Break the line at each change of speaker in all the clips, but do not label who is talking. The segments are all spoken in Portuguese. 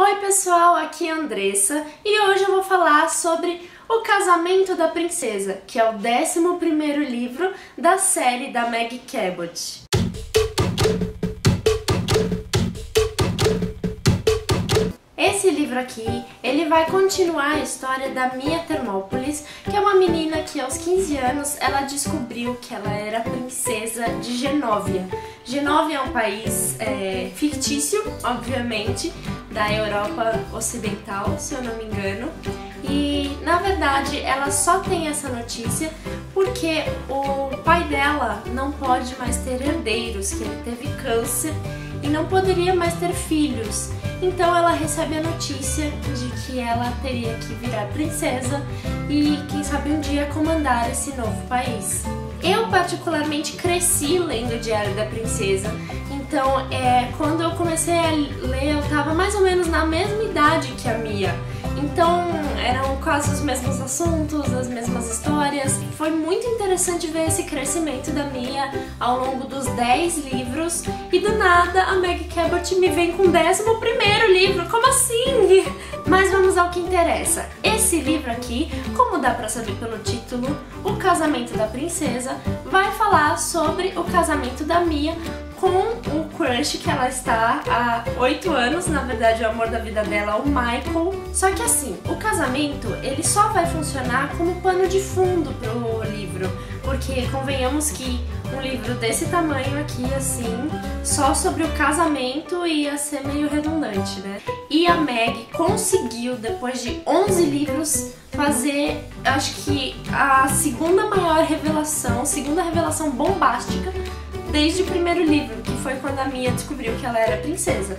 Oi pessoal, aqui é a Andressa e hoje eu vou falar sobre O Casamento da Princesa, que é o 11º livro da série da Meg Cabot. Esse livro aqui, ele vai continuar a história da Mia Thermopolis, que é uma menina que aos 15 anos ela descobriu que ela era princesa de Genóvia. Genóvia é um país fictício, obviamente, da Europa Ocidental, se eu não me engano. E, na verdade, ela só tem essa notícia porque o pai dela não pode mais ter herdeiros, que ele teve câncer e não poderia mais ter filhos. Então ela recebe a notícia de que ela teria que virar princesa e, quem sabe, um dia comandar esse novo país. Eu particularmente cresci lendo o Diário da Princesa, então quando eu comecei a ler eu tava mais ou menos na mesma idade que a Mia. Então eram quase os mesmos assuntos, as mesmas histórias. Foi muito interessante ver esse crescimento da Mia ao longo dos 10 livros e do nada a Meg Cabot me vem com o 11º livro, como assim? Mas vamos ao que interessa. Esse livro aqui, como dá pra saber pelo título, O Casamento da Princesa, vai falar sobre o casamento da Mia com o crush que ela está há 8 anos, na verdade o amor da vida dela, o Michael. Só que assim, o casamento ele só vai funcionar como pano de fundo pro livro, porque convenhamos que um livro desse tamanho aqui, assim, só sobre o casamento ia ser meio redundante, né? E a Meg conseguiu, depois de 11 livros, fazer, acho que a segunda revelação bombástica desde o primeiro livro, que foi quando a Mia descobriu que ela era princesa.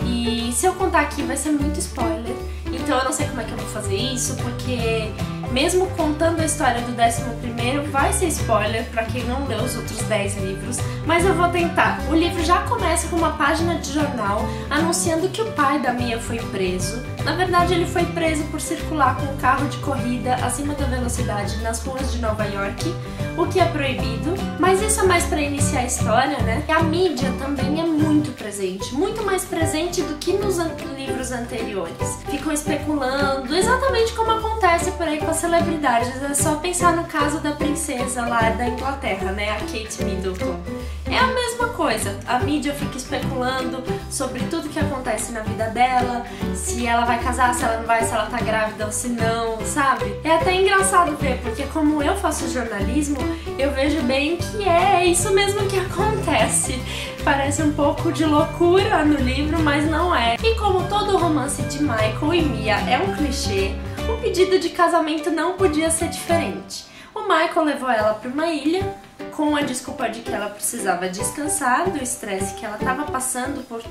E se eu contar aqui vai ser muito spoiler, então eu não sei como é que eu vou fazer isso, porque mesmo contando a história do 11º vai ser spoiler pra quem não leu os outros 10 livros, mas eu vou tentar. O livro já começa com uma página de jornal anunciando que o pai da Mia foi preso. Na verdade ele foi preso por circular com um carro de corrida acima da velocidade nas ruas de Nova York, o que é proibido, mas isso é mais pra iniciar a história, né? E a mídia também é muito presente, muito mais presente do que nos livros anteriores. Ficam especulando, exatamente como acontece por aí com as celebridades. É só pensar no caso da princesa lá da Inglaterra, né? A Kate Middleton. É a mesma coisa, a mídia fica especulando sobre tudo que acontece na vida dela, se ela vai casar, se ela não vai, se ela tá grávida ou se não, sabe? É até engraçado ver, porque como eu faço jornalismo, eu vejo bem que é isso mesmo que acontece. Parece um pouco de loucura no livro, mas não é. E como todo romance de Michael e Mia é um clichê, o pedido de casamento não podia ser diferente. O Michael levou ela para uma ilha, com a desculpa de que ela precisava descansar do estresse que ela estava passando por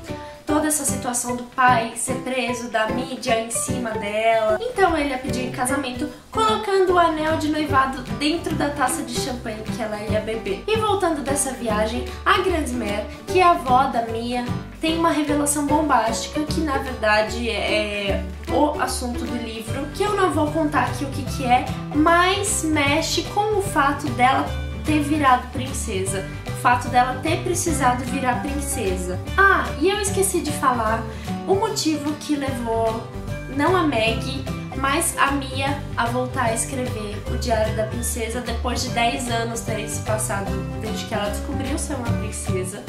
toda essa situação do pai ser preso, da mídia em cima dela. Então ele a pediu em casamento, colocando o anel de noivado dentro da taça de champanhe que ela ia beber. E voltando dessa viagem, a Grandmère, que é a avó da Mia, tem uma revelação bombástica que na verdade é o assunto do livro, que eu não vou contar aqui o que é, mas mexe com o fato dela ter virado princesa, o fato dela ter precisado virar princesa. Ah, e eu esqueci de falar o motivo que levou não a Meg, mas a Mia a voltar a escrever o Diário da Princesa depois de 10 anos terem se passado desde que ela descobriu ser uma princesa.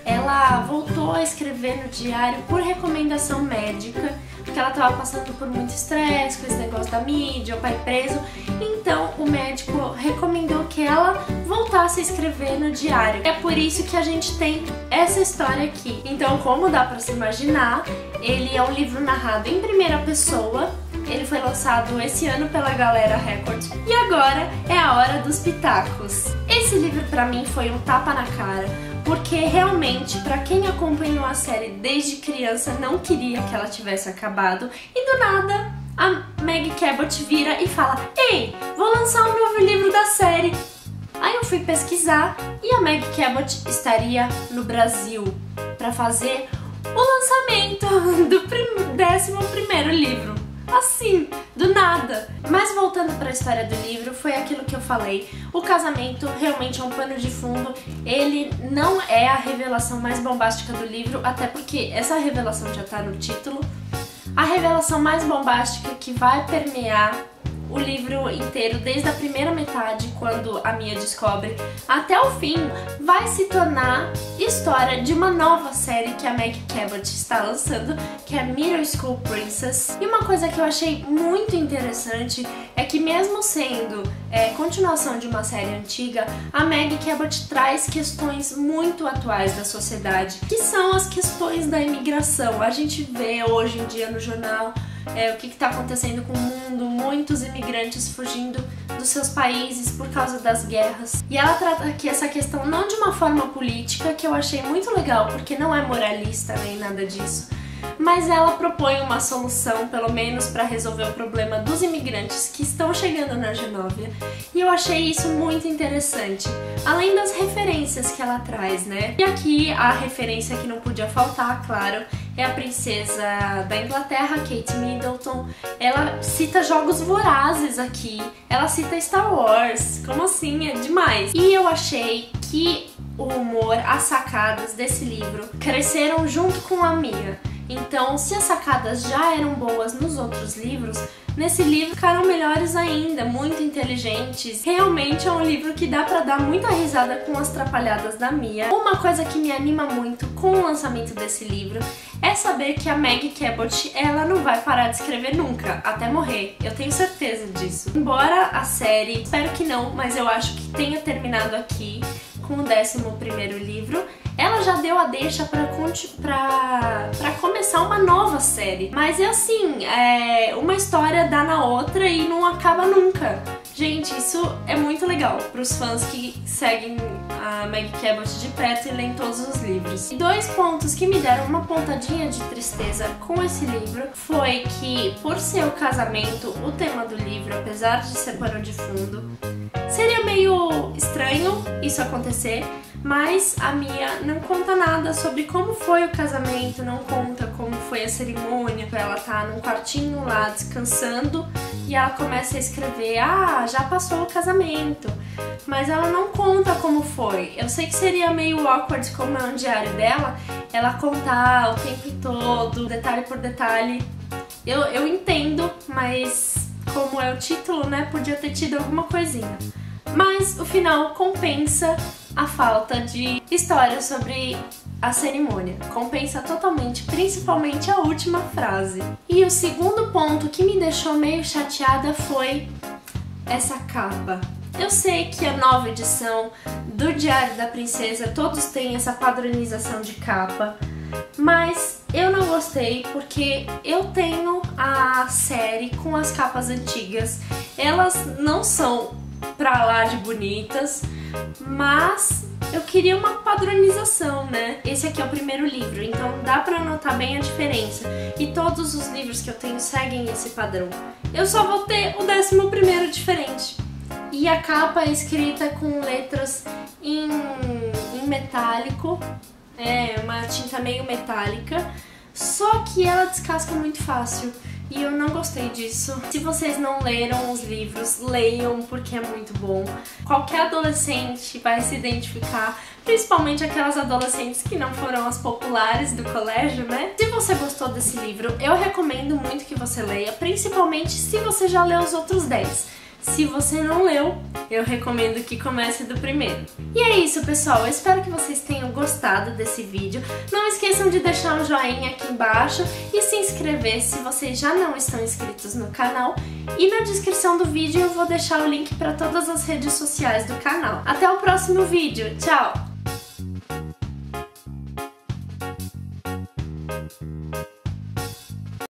Ela voltou a escrever no diário por recomendação médica, porque ela estava passando por muito estresse com esse negócio da mídia, o pai preso. Então o médico recomendou que ela voltasse a escrever no diário. É por isso que a gente tem essa história aqui. Então, como dá pra se imaginar, ele é um livro narrado em primeira pessoa. Ele foi lançado esse ano pela Galera Record. E agora é a hora dos pitacos. Esse livro pra mim foi um tapa na cara, porque realmente, pra quem acompanhou a série desde criança, não queria que ela tivesse acabado. E do nada, a Meg Cabot vira e fala: "Ei, vou lançar um novo livro da série." Aí eu fui pesquisar e a Meg Cabot estaria no Brasil pra fazer o lançamento do 11º livro. Assim, do nada. Mas voltando para a história do livro, foi aquilo que eu falei. O casamento realmente é um pano de fundo. Ele não é a revelação mais bombástica do livro, até porque essa revelação já tá no título. revelação mais bombástica que vai permear o livro inteiro, desde a primeira metade, quando a Mia descobre, até o fim, vai se tornar história de uma nova série que a Meg Cabot está lançando, que é Middle School Princess. E uma coisa que eu achei muito interessante é que, mesmo sendo continuação de uma série antiga, a Meg Cabot traz questões muito atuais da sociedade, que são as questões da imigração. A gente vê hoje em dia no jornal o que está acontecendo com o mundo, muitos imigrantes fugindo dos seus países por causa das guerras. E ela trata aqui essa questão não de uma forma política, que eu achei muito legal, porque não é moralista nem nada disso, mas ela propõe uma solução, pelo menos para resolver o problema dos imigrantes que estão chegando na Argenóvia, e eu achei isso muito interessante, além das referências que ela traz, né? E aqui a referência que não podia faltar, claro, é a princesa da Inglaterra, Kate Middleton. Ela cita Jogos Vorazes aqui, ela cita Star Wars, como assim? É demais! E eu achei que o humor, as sacadas desse livro cresceram junto com a Mia. Então, se as sacadas já eram boas nos outros livros, nesse livro ficaram melhores ainda, muito inteligentes. Realmente é um livro que dá pra dar muita risada com as trapalhadas da Mia. Uma coisa que me anima muito com o lançamento desse livro é saber que a Meg Cabot, ela não vai parar de escrever nunca, até morrer. Eu tenho certeza disso. Embora a série, espero que não, mas eu acho que tenha terminado aqui com o 11º livro, ela já deu a deixa pra começar uma nova série. Mas é assim, uma história dá na outra e não acaba nunca. Gente, isso é muito legal pros fãs que seguem a Meg Cabot de perto e leem todos os livros. E 2 pontos que me deram uma pontadinha de tristeza com esse livro foi que, por ser o casamento o tema do livro, apesar de ser pano de fundo, seria meio estranho isso acontecer, mas a Mia não conta nada sobre como foi o casamento, não conta como foi a cerimônia. Ela tá num quartinho lá descansando e ela começa a escrever: ah, já passou o casamento, mas ela não conta como foi. Eu sei que seria meio awkward, como é um diário dela, ela contar o tempo todo, detalhe por detalhe. Eu entendo, mas como é o título, né, podia ter tido alguma coisinha. Mas o final compensa a falta de história sobre a cerimônia. Compensa totalmente, principalmente a última frase. E o segundo ponto que me deixou meio chateada foi essa capa. Eu sei que a nova edição do Diário da Princesa, todos têm essa padronização de capa, mas eu não gostei porque eu tenho a série com as capas antigas. Elas não são pra lá de bonitas, mas eu queria uma padronização, né? Esse aqui é o primeiro livro, então dá pra notar bem a diferença. E todos os livros que eu tenho seguem esse padrão. Eu só vou ter o 11º diferente. E a capa é escrita com letras em metálico, uma tinta meio metálica, só que ela descasca muito fácil. E eu não gostei disso. Se vocês não leram os livros, leiam, porque é muito bom. Qualquer adolescente vai se identificar, principalmente aquelas adolescentes que não foram as populares do colégio, né? Se você gostou desse livro, eu recomendo muito que você leia, principalmente se você já leu os outros 10. Se você não leu, eu recomendo que comece do primeiro. E é isso, pessoal. Eu espero que vocês tenham gostado desse vídeo. Não esqueçam de deixar um joinha aqui embaixo e se inscrever se vocês já não estão inscritos no canal. E na descrição do vídeo eu vou deixar o link para todas as redes sociais do canal. Até o próximo vídeo. Tchau!